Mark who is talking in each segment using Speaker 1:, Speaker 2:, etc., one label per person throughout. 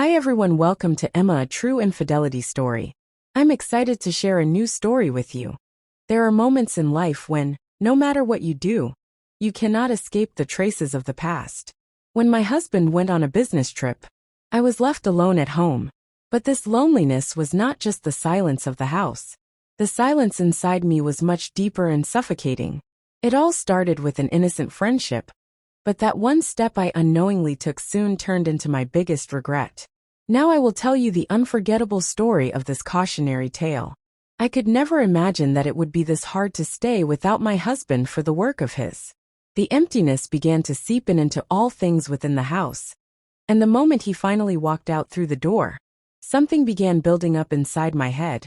Speaker 1: Hi everyone, welcome to Emma, a true infidelity story. I'm excited to share a new story with you. There are moments in life when, no matter what you do, you cannot escape the traces of the past. When my husband went on a business trip, I was left alone at home. But this loneliness was not just the silence of the house. The silence inside me was much deeper and suffocating. It all started with an innocent friendship. But that one step I unknowingly took soon turned into my biggest regret. Now I will tell you the unforgettable story of this cautionary tale. I could never imagine that it would be this hard to stay without my husband for the work of his. The emptiness began to seep in into all things within the house. And the moment he finally walked out through the door, something began building up inside my head.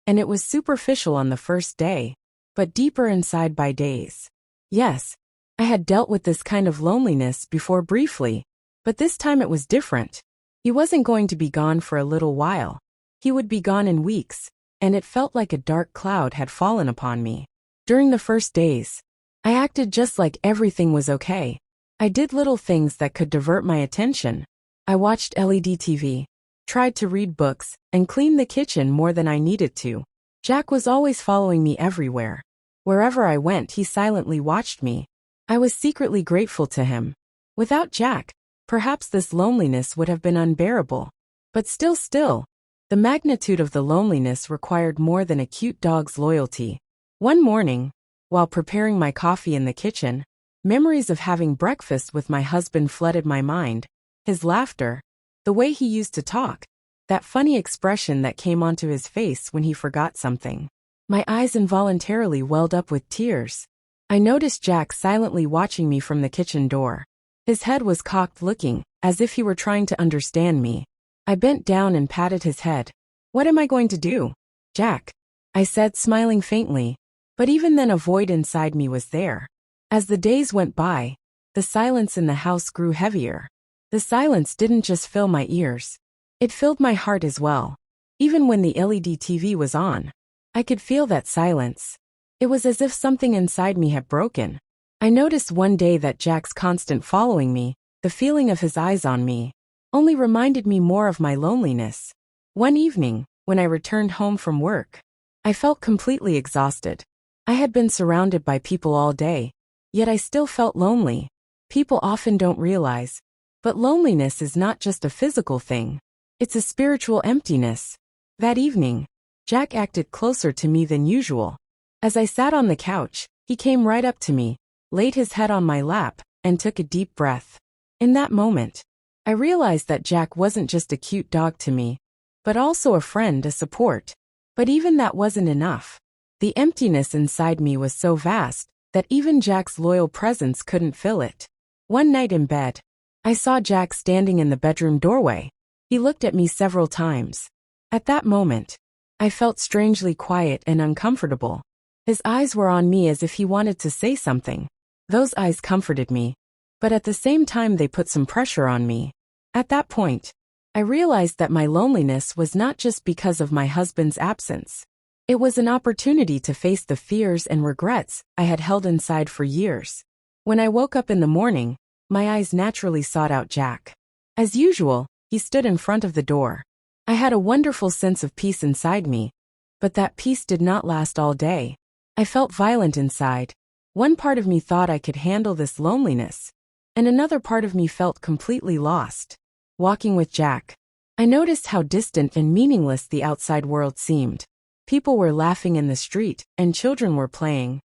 Speaker 1: And it was superficial on the first day, but deeper inside by days. Yes, I had dealt with this kind of loneliness before briefly, but this time it was different. He wasn't going to be gone for a little while. He would be gone in weeks, and it felt like a dark cloud had fallen upon me. During the first days, I acted just like everything was okay. I did little things that could divert my attention. I watched LED TV, tried to read books, and cleaned the kitchen more than I needed to. Jack was always following me everywhere. Wherever I went, he silently watched me. I was secretly grateful to him. Without Jack, perhaps this loneliness would have been unbearable. But still, the magnitude of the loneliness required more than a cute dog's loyalty. One morning, while preparing my coffee in the kitchen, memories of having breakfast with my husband flooded my mind. His laughter, the way he used to talk, that funny expression that came onto his face when he forgot something. My eyes involuntarily welled up with tears. I noticed Jack silently watching me from the kitchen door. His head was cocked, looking as if he were trying to understand me. I bent down and patted his head. "What am I going to do, Jack?" I said, smiling faintly. But even then a void inside me was there. As the days went by, the silence in the house grew heavier. The silence didn't just fill my ears. It filled my heart as well. Even when the LED TV was on, I could feel that silence. It was as if something inside me had broken. I noticed one day that Jack's constant following me, the feeling of his eyes on me, only reminded me more of my loneliness. One evening, when I returned home from work, I felt completely exhausted. I had been surrounded by people all day, yet I still felt lonely. People often don't realize, but loneliness is not just a physical thing. It's a spiritual emptiness. That evening, Jack acted closer to me than usual. As I sat on the couch, he came right up to me, laid his head on my lap, and took a deep breath. In that moment, I realized that Jack wasn't just a cute dog to me, but also a friend, a support. But even that wasn't enough. The emptiness inside me was so vast that even Jack's loyal presence couldn't fill it. One night in bed, I saw Jack standing in the bedroom doorway. He looked at me several times. At that moment, I felt strangely quiet and uncomfortable. His eyes were on me as if he wanted to say something. Those eyes comforted me, but at the same time they put some pressure on me. At that point, I realized that my loneliness was not just because of my husband's absence. It was an opportunity to face the fears and regrets I had held inside for years. When I woke up in the morning, my eyes naturally sought out Jack. As usual, he stood in front of the door. I had a wonderful sense of peace inside me, but that peace did not last all day. I felt violent inside. One part of me thought I could handle this loneliness, and another part of me felt completely lost. Walking with Jack, I noticed how distant and meaningless the outside world seemed. People were laughing in the street, and children were playing.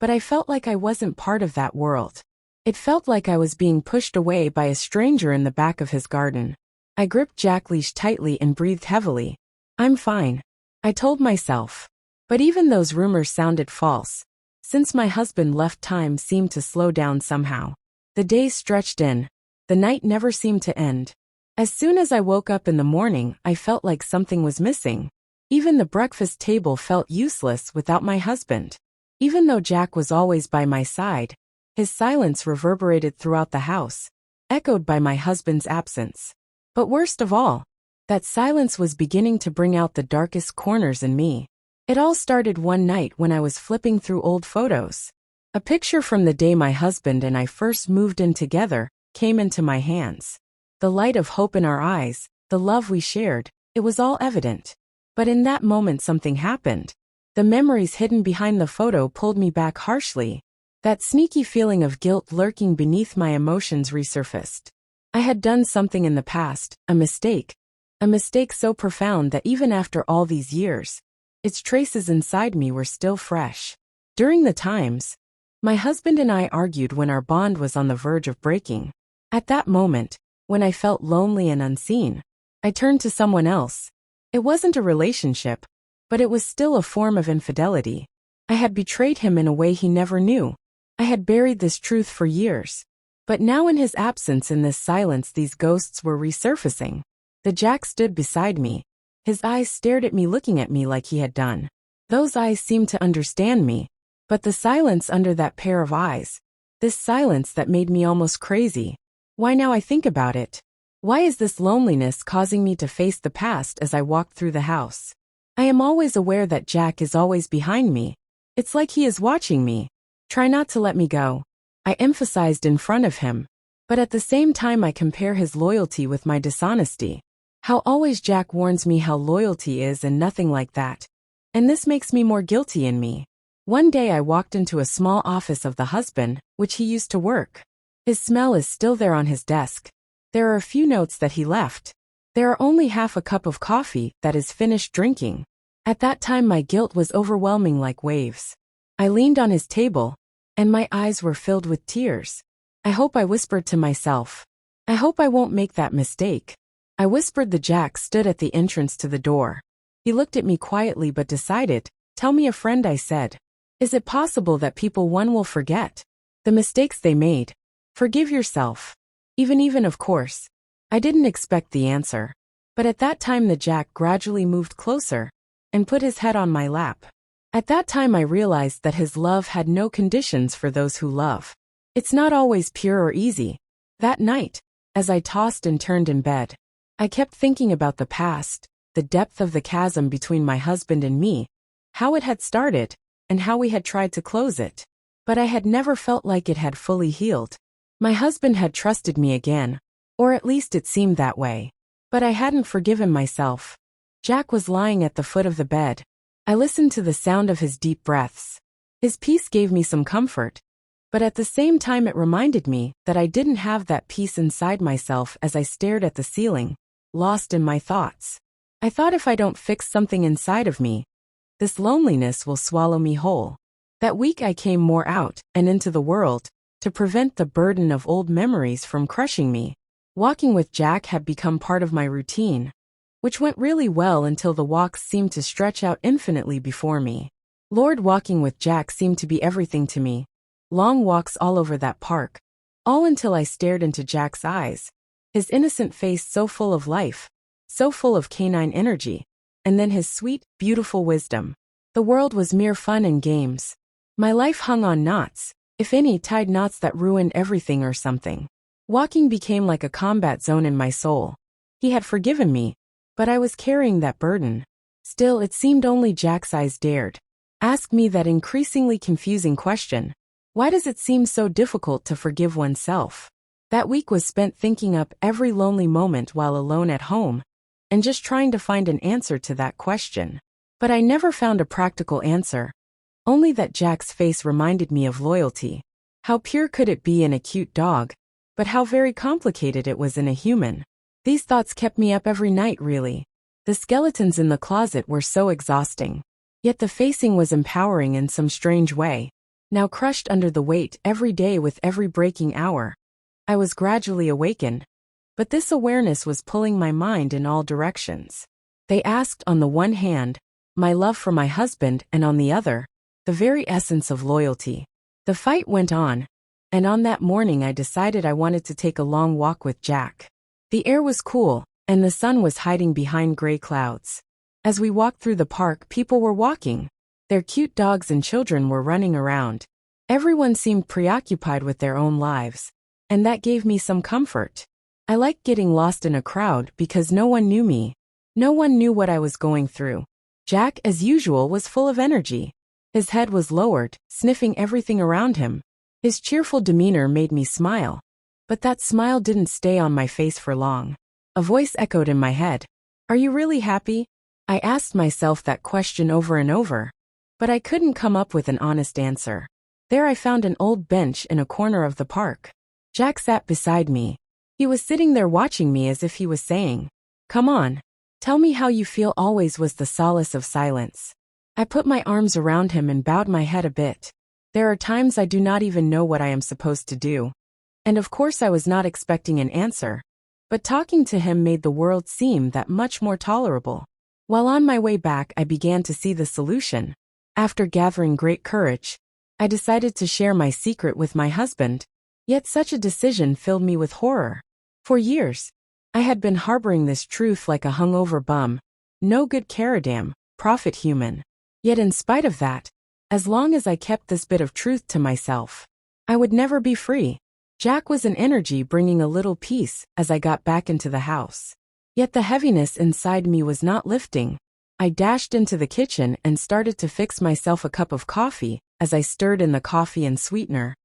Speaker 1: But I felt like I wasn't part of that world. It felt like I was being pushed away by a stranger in the back of his garden. I gripped Jack's leash tightly and breathed heavily. "I'm fine," I told myself. But even those rumors sounded false. Since my husband left, time seemed to slow down somehow. The days stretched in. The night never seemed to end. As soon as I woke up in the morning, I felt like something was missing. Even the breakfast table felt useless without my husband. Even though Jack was always by my side, his silence reverberated throughout the house, echoed by my husband's absence. But worst of all, that silence was beginning to bring out the darkest corners in me. It all started one night when I was flipping through old photos. A picture from the day my husband and I first moved in together came into my hands. The light of hope in our eyes, the love we shared, it was all evident. But in that moment something happened. The memories hidden behind the photo pulled me back harshly. That sneaky feeling of guilt lurking beneath my emotions resurfaced. I had done something in the past, a mistake so profound that even after all these years, its traces inside me were still fresh. During the times, my husband and I argued when our bond was on the verge of breaking. At that moment, when I felt lonely and unseen, I turned to someone else. It wasn't a relationship, but it was still a form of infidelity. I had betrayed him in a way he never knew. I had buried this truth for years. But now in his absence, in this silence, these ghosts were resurfacing. The Jack stood beside me. His eyes stared at me, looking at me like he had done. Those eyes seemed to understand me. But the silence under that pair of eyes, this silence that made me almost crazy. Why, now I think about it, why is this loneliness causing me to face the past as I walk through the house? I am always aware that Jack is always behind me. It's like he is watching me. Try not to let me go, I emphasized in front of him. But at the same time I compare his loyalty with my dishonesty. How always Jack warns me how loyalty is and nothing like that. And this makes me more guilty in me. One day I walked into a small office of the husband, which he used to work. His smell is still there on his desk. There are a few notes that he left. There are only half a cup of coffee that is finished drinking. At that time my guilt was overwhelming like waves. I leaned on his table, and my eyes were filled with tears. I whispered to myself. I hope I won't make that mistake. I whispered. The Jack stood at the entrance to the door. He looked at me quietly but decided. Tell me, a friend, I said. Is it possible that people one will forget the mistakes they made? Forgive yourself. Even of course. I didn't expect the answer. But at that time the Jack gradually moved closer and put his head on my lap. At that time I realized that his love had no conditions for those who love. It's not always pure or easy. That night, as I tossed and turned in bed, I kept thinking about the past, the depth of the chasm between my husband and me, how it had started, and how we had tried to close it. But I had never felt like it had fully healed. My husband had trusted me again, or at least it seemed that way. But I hadn't forgiven myself. Jack was lying at the foot of the bed. I listened to the sound of his deep breaths. His peace gave me some comfort. But at the same time it reminded me that I didn't have that peace inside myself as I stared at the ceiling, lost in my thoughts. I thought, if I don't fix something inside of me, this loneliness will swallow me whole. That week I came more out and into the world to prevent the burden of old memories from crushing me. Walking with Jack had become part of my routine, which went really well until the walks seemed to stretch out infinitely before me. Lord, walking with Jack seemed to be everything to me. Long walks all over that park, all until I stared into Jack's eyes, his innocent face so full of life, so full of canine energy, and then his sweet, beautiful wisdom. The world was mere fun and games. My life hung on knots, if any, tied knots that ruined everything or something. Walking became like a combat zone in my soul. He had forgiven me, but I was carrying that burden. Still, it seemed only Jack's eyes dared ask me that increasingly confusing question. Why does it seem so difficult to forgive oneself? That week was spent thinking up every lonely moment while alone at home, and just trying to find an answer to that question. But I never found a practical answer. Only that Jack's face reminded me of loyalty. How pure could it be in a cute dog, but how very complicated it was in a human. These thoughts kept me up every night, really. The skeletons in the closet were so exhausting. Yet the facing was empowering in some strange way. Now crushed under the weight every day with every breaking hour, I was gradually awakened. But this awareness was pulling my mind in all directions. They asked, on the one hand, my love for my husband, and on the other, the very essence of loyalty. The fight went on, and on that morning I decided I wanted to take a long walk with Jack. The air was cool, and the sun was hiding behind gray clouds. As we walked through the park, people were walking. Their cute dogs and children were running around. Everyone seemed preoccupied with their own lives, and that gave me some comfort. I liked getting lost in a crowd because no one knew me. No one knew what I was going through. Jack, as usual, was full of energy. His head was lowered, sniffing everything around him. His cheerful demeanor made me smile. But that smile didn't stay on my face for long. A voice echoed in my head. Are you really happy? I asked myself that question over and over, but I couldn't come up with an honest answer. There I found an old bench in a corner of the park. Jack sat beside me. He was sitting there watching me as if he was saying, "Come on, tell me how you feel." Always was the solace of silence. I put my arms around him and bowed my head a bit. There are times I do not even know what I am supposed to do. And of course I was not expecting an answer. But talking to him made the world seem that much more tolerable. While on my way back, I began to see the solution. After gathering great courage, I decided to share my secret with my husband. Yet such a decision filled me with horror. For years, I had been harboring this truth like a hungover bum. No good caradam, prophet human. Yet in spite of that, as long as I kept this bit of truth to myself, I would never be free. Jack was an energy bringing a little peace as I got back into the house. Yet the heaviness inside me was not lifting. I dashed into the kitchen and started to fix myself a cup of coffee as I stirred in the coffee and sweetener.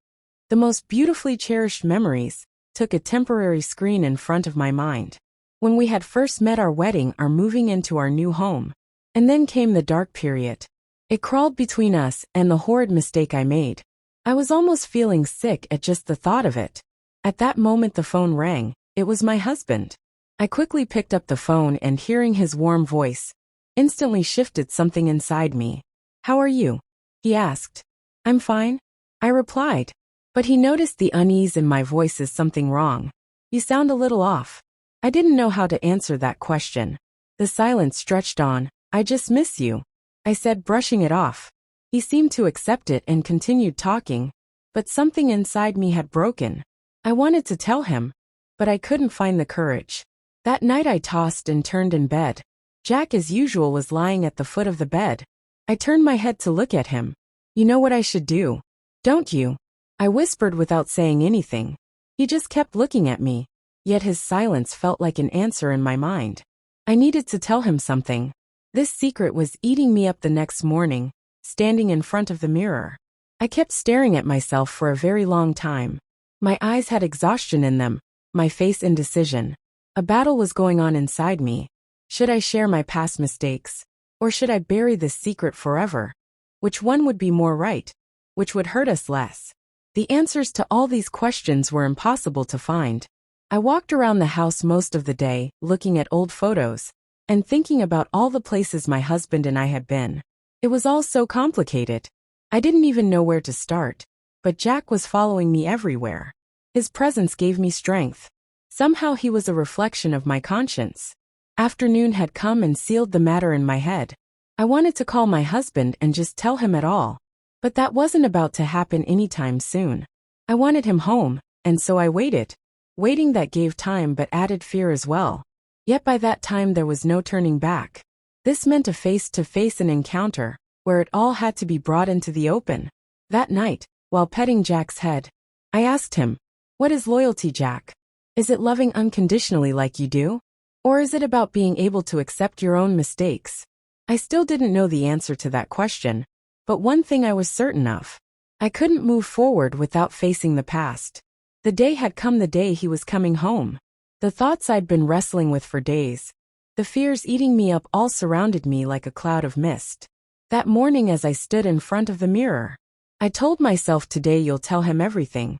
Speaker 1: The most beautifully cherished memories took a temporary screen in front of my mind. When we had first met, our wedding, our moving into our new home. And then came the dark period. It crawled between us and the horrid mistake I made. I was almost feeling sick at just the thought of it. At that moment the phone rang. It was my husband. I quickly picked up the phone and hearing his warm voice, instantly shifted something inside me. How are you? He asked. I'm fine, I replied. But he noticed the unease in my voice. Is something wrong? You sound a little off. I didn't know how to answer that question. The silence stretched on. I just miss you, I said, brushing it off. He seemed to accept it and continued talking, but something inside me had broken. I wanted to tell him, but I couldn't find the courage. That night I tossed and turned in bed. Jack, as usual, was lying at the foot of the bed. I turned my head to look at him. You know what I should do, don't you? I whispered without saying anything. He just kept looking at me, yet his silence felt like an answer in my mind. I needed to tell him something. This secret was eating me up. The next morning, standing in front of the mirror, I kept staring at myself for a very long time. My eyes had exhaustion in them, my face indecision. A battle was going on inside me. Should I share my past mistakes? Or should I bury this secret forever? Which one would be more right? Which would hurt us less? The answers to all these questions were impossible to find. I walked around the house most of the day, looking at old photos, and thinking about all the places my husband and I had been. It was all so complicated. I didn't even know where to start. But Jack was following me everywhere. His presence gave me strength. Somehow he was a reflection of my conscience. Afternoon had come and sealed the matter in my head. I wanted to call my husband and just tell him it all. But that wasn't about to happen anytime soon. I wanted him home, and so I waited. Waiting that gave time but added fear as well. Yet by that time there was no turning back. This meant a face-to-face encounter, where it all had to be brought into the open. That night, while petting Jack's head, I asked him, "What is loyalty, Jack? Is it loving unconditionally like you do? Or is it about being able to accept your own mistakes?" I still didn't know the answer to that question. But one thing I was certain of. I couldn't move forward without facing the past. The day had come, the day he was coming home. The thoughts I'd been wrestling with for days, the fears eating me up, all surrounded me like a cloud of mist. That morning as I stood in front of the mirror, I told myself, today you'll tell him everything.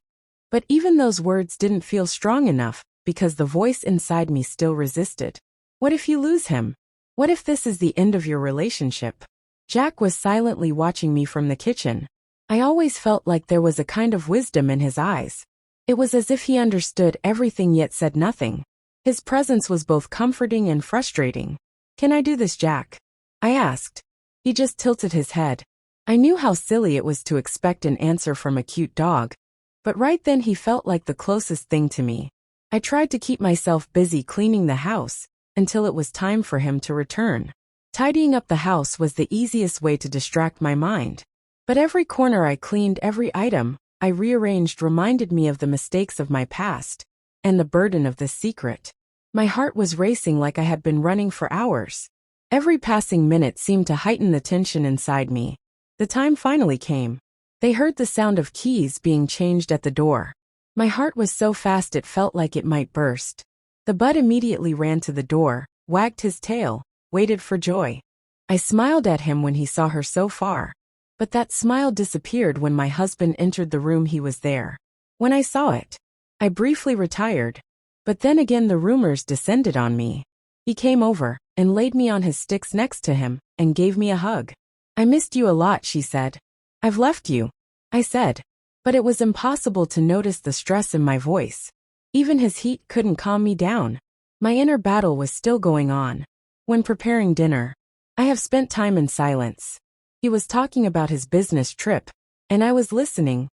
Speaker 1: But even those words didn't feel strong enough, because the voice inside me still resisted. What if you lose him? What if this is the end of your relationship? Jack was silently watching me from the kitchen. I always felt like there was a kind of wisdom in his eyes. It was as if he understood everything yet said nothing. His presence was both comforting and frustrating. Can I do this, Jack? I asked. He just tilted his head. I knew how silly it was to expect an answer from a cute dog. But right then he felt like the closest thing to me. I tried to keep myself busy cleaning the house, until it was time for him to return. Tidying up the house was the easiest way to distract my mind. But every corner I cleaned, every item I rearranged reminded me of the mistakes of my past, and the burden of this secret. My heart was racing like I had been running for hours. Every passing minute seemed to heighten the tension inside me. The time finally came. They heard the sound of keys being changed at the door. My heart was so fast it felt like it might burst. The bud immediately ran to the door, wagged his tail, waited for Joy. I smiled at him when he saw her so far. But that smile disappeared when my husband entered the room. He was there. When I saw it, I briefly retired. But then again the rumors descended on me. He came over and laid me on his sticks next to him and gave me a hug. I missed you a lot, she said. I've left you, I said. But it was impossible to notice the stress in my voice. Even his heat couldn't calm me down. My inner battle was still going on. When preparing dinner, I have spent time in silence. He was talking about his business trip, and I was listening.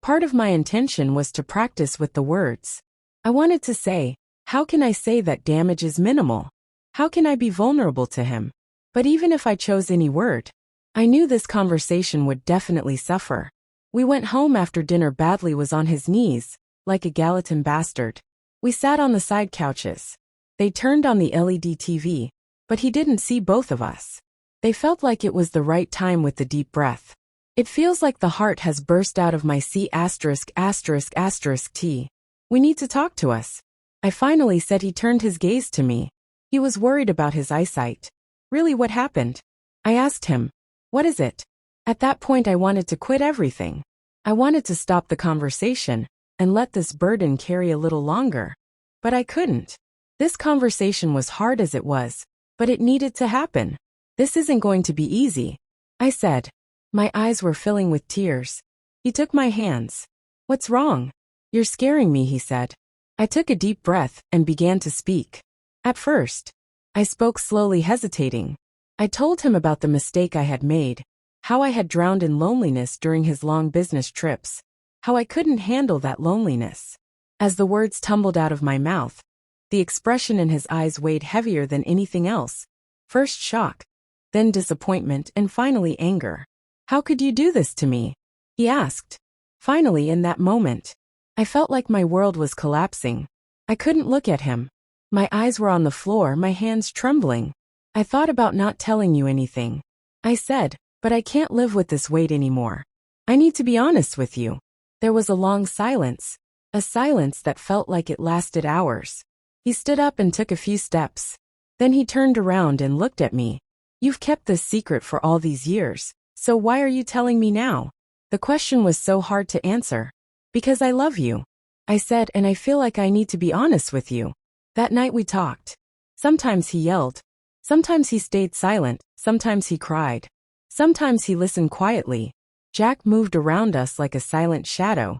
Speaker 1: Part of my intention was to practice with the words. I wanted to say, how can I say that damage is minimal? How can I be vulnerable to him? But even if I chose any word, I knew this conversation would definitely suffer. We went home after dinner. Badly was on his knees, like a Gallatin bastard. We sat on the side couches. They turned on the LED TV, but he didn't see both of us. They felt like it was the right time with the deep breath. It feels like the heart has burst out of my C********T. We need to talk to us. I finally said. He turned his gaze to me. He was worried about his eyesight. Really, what happened? I asked him. What is it? At that point I wanted to quit everything. I wanted to stop the conversation and let this burden carry a little longer. But I couldn't. This conversation was hard as it was, but it needed to happen. This isn't going to be easy, I said. My eyes were filling with tears. He took my hands. What's wrong? You're scaring me, he said. I took a deep breath and began to speak. At first, I spoke slowly, hesitating. I told him about the mistake I had made, how I had drowned in loneliness during his long business trips, how I couldn't handle that loneliness. As the words tumbled out of my mouth, the expression in his eyes weighed heavier than anything else. First shock, then disappointment, and finally anger. How could you do this to me? He asked. Finally, in that moment, I felt like my world was collapsing. I couldn't look at him. My eyes were on the floor, my hands trembling. I thought about not telling you anything. I said, but I can't live with this weight anymore. I need to be honest with you. There was a long silence, a silence that felt like it lasted hours. He stood up and took a few steps. Then he turned around and looked at me. You've kept this secret for all these years, so why are you telling me now? The question was so hard to answer. Because I love you, I said, and I feel like I need to be honest with you. That night we talked. Sometimes he yelled. Sometimes he stayed silent. Sometimes he cried. Sometimes he listened quietly. Jack moved around us like a silent shadow,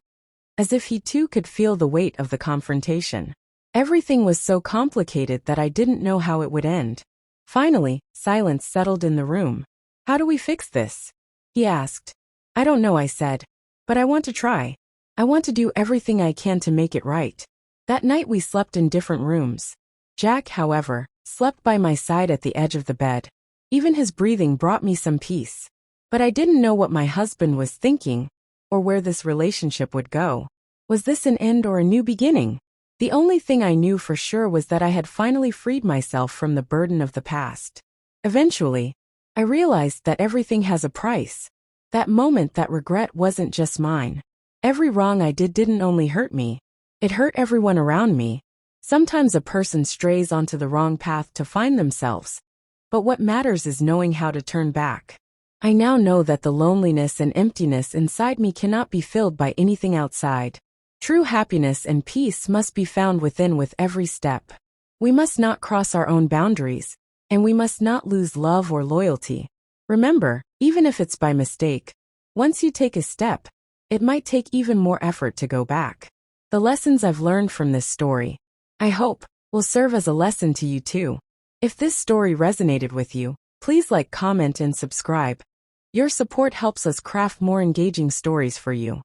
Speaker 1: as if he too could feel the weight of the confrontation. Everything was so complicated that I didn't know how it would end. Finally, silence settled in the room. How do we fix this? He asked. I don't know, I said. But I want to try. I want to do everything I can to make it right. That night we slept in different rooms. Jack, however, slept by my side at the edge of the bed. Even his breathing brought me some peace. But I didn't know what my husband was thinking, or where this relationship would go. Was this an end or a new beginning? The only thing I knew for sure was that I had finally freed myself from the burden of the past. Eventually, I realized that everything has a price. That moment, that regret wasn't just mine. Every wrong I did didn't only hurt me. It hurt everyone around me. Sometimes a person strays onto the wrong path to find themselves. But what matters is knowing how to turn back. I now know that the loneliness and emptiness inside me cannot be filled by anything outside. True happiness and peace must be found within with every step. We must not cross our own boundaries, and we must not lose love or loyalty. Remember, even if it's by mistake, once you take a step, it might take even more effort to go back. The lessons I've learned from this story, I hope, will serve as a lesson to you too. If this story resonated with you, please like, comment, and subscribe. Your support helps us craft more engaging stories for you.